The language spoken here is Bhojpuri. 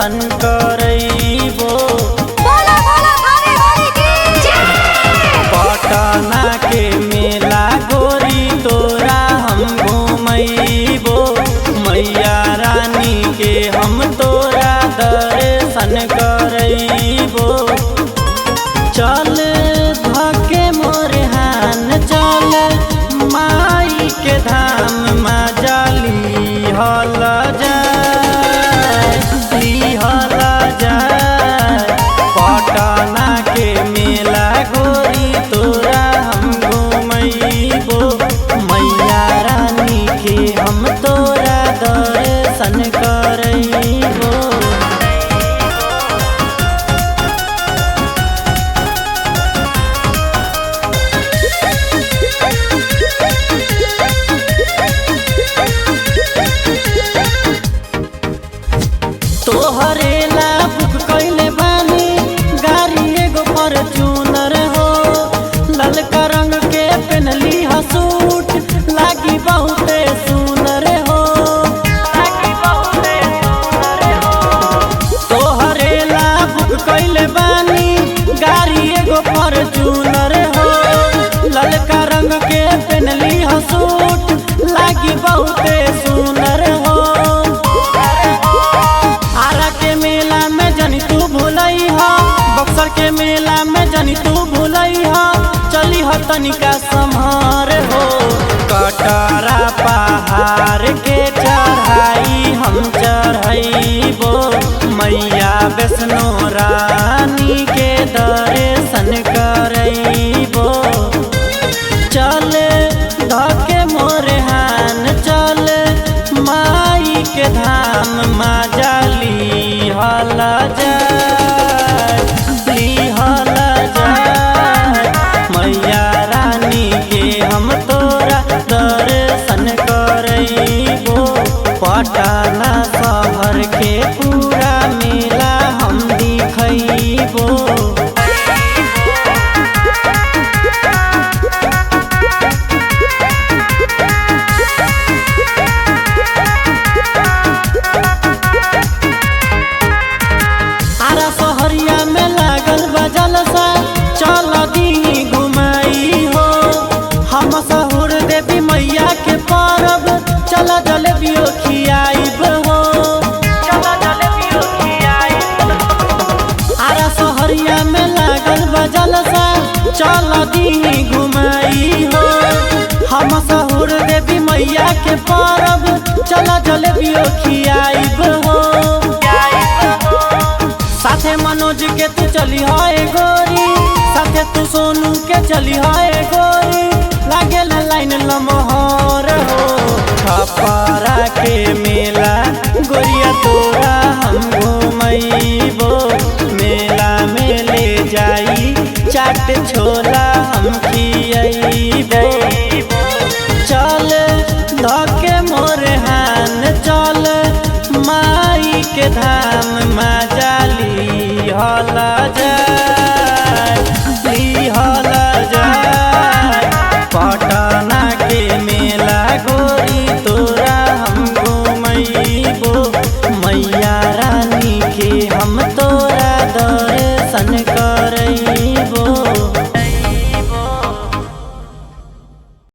दर्शन करैबो। पटना के मेला गोरी तोरा हम घुमैबो। मैया रानी के हम तोरा दर्शन करैबो। चल धके मोरे हान चल माई के धाम में जाली हल जाए पटना के मेला गोरी तोरा हम घुमैबो। मैया रानी के हम तोरा दर्शन करैबो। तोहरे ला बुक कैले बानी गाड़ी एगो फॉर्च्यूनर हो। ललका रंग के पहनली ह सूट लागी बहुते सुनर हो। तोहरे ला बुक कैले बानी गाड़ी एगो फॉर्च्यूनर हो। ललका रंग के पहनली ह सूट लागी बहुते सुनर हो। बक्सर के मेला में जनी तू भूलई हो। चली हो तनिका सम्हार हो। कटरा पहाड़ के चढ़ाई हम चढ़ैबो। मैया वैष्णो रानी के दर्शन करैबो। चल धके मोरे हान चल माई के धाम में जाली हल जाए मैया रानी के हम तोरा दर्शन करैबो। पटना शहर के पूरा मेला हम दिखैबो। आरा शहरिया में लागल बा जलसा चल दी घुमाई हो। हम सहुर देवी मैया के परब चल जलेबियो खियाइब हो। आरा शहरिया में लागल बा जलसा चल दी घुमाई हो। हम सहुर देवी मैया के परब चल जलेबियो खियाइब हो। साथे मनोज के तू चली है गोरी साथे तू सोनू के चली है गोरी। लागे लाइन लमहर हो। छपरा के मेला गोरिया तोरा हम घुमैबो। मेला में ले जाई चाट छोला हम खियैबो। चल धके मोरे हान चल माई के धाम में जाली हल जाए।